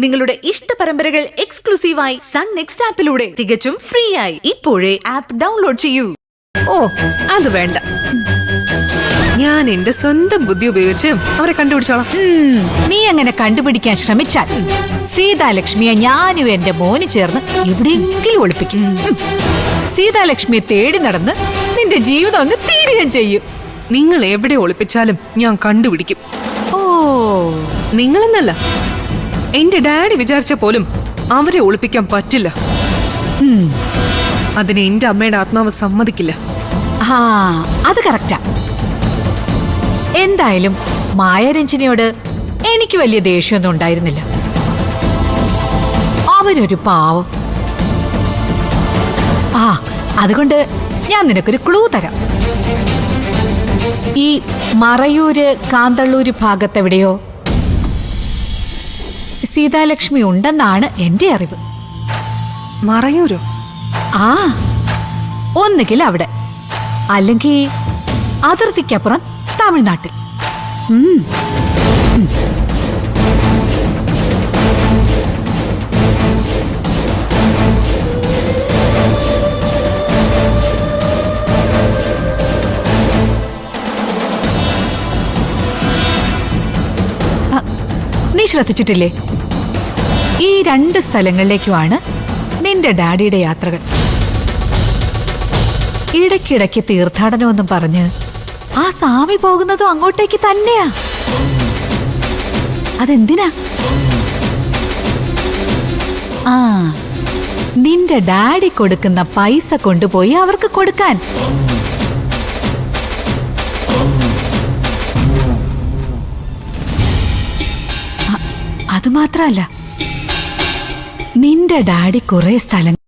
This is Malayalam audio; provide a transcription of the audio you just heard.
നിങ്ങളുടെ ഇഷ്ട പരമ്പരകൾ എക്സ്ക്ലൂസീവായി സൺ നെക്സ്റ്റ് ആപ്പിലൂടെ തികച്ചും ഫ്രീ ആയി ഇപ്പോഴേ ആപ്പ് ഡൗൺലോഡ് ചെയ്യൂ. ഓ അത് വേണ്ട, ഞാൻ എന്റെ സ്വന്തം ബുദ്ധി ഉപയോഗിച്ച് അവരെ കണ്ടുപിടിച്ചോളാം. നീ അങ്ങനെ കണ്ടുപിടിക്കാൻ ശ്രമിച്ചാൽ സീതാലക്ഷ്മിയെ ഞാനും എന്റെ മോന് ചേർന്ന് എവിടെയെങ്കിലും ഒളിപ്പിക്കും. സീതാലക്ഷ്മിയെ തേടി നടന്ന് നിന്റെ ജീവിതം അങ്ങ് തീരുകയും ചെയ്യും. നിങ്ങൾ എവിടെ ഒളിപ്പിച്ചാലും ഞാൻ കണ്ടുപിടിക്കും. ഓ, നിങ്ങളെന്നല്ല, എന്റെ ഡാഡി വിചാരിച്ച പോലും അവരെ ഒളിപ്പിക്കാൻ പറ്റില്ല. അതിന് എന്റെ അമ്മയുടെ ആത്മാവ് സമ്മതിക്കില്ല. ആ അത് കറക്റ്റാ. എന്തായാലും മായാരഞ്ജനിയോട് എനിക്ക് വലിയ ദേഷ്യമൊന്നും ഉണ്ടായിരുന്നില്ല. അവനൊരു പാവം. ആ അതുകൊണ്ട് ഞാൻ നിനക്കൊരു ക്ലൂ തരാം. ഈ മറയൂര് കാന്തള്ളൂര് ഭാഗത്തെവിടെയോ സീതാലക്ഷ്മി ഉണ്ടെന്നാണ് എന്റെ അറിവ്. മറയൂരോ? ആ ഒന്നുകിൽ അവിടെ, അല്ലെങ്കിൽ അതിർത്തിക്കപ്പുറം തമിഴ്നാട്ടിൽ. നീ ശ്രദ്ധിച്ചിട്ടില്ലേ, ഈ രണ്ട് സ്ഥലങ്ങളിലേക്കുമാണ് നിന്റെ ഡാഡിയുടെ യാത്രകൾ. ഇടയ്ക്കിടയ്ക്ക് തീർത്ഥാടനമൊന്നും പറഞ്ഞ് ആ സ്വാമി പോകുന്നതും അങ്ങോട്ടേക്ക് തന്നെയാ. അതെന്തിനാ? ആ നിന്റെ ഡാഡി കൊടുക്കുന്ന പൈസ കൊണ്ടുപോയി അവർക്ക് കൊടുക്കാൻ. അതുമാത്രല്ല, നിന്റെ ഡാഡി കുറെ സ്ഥലങ്ങൾ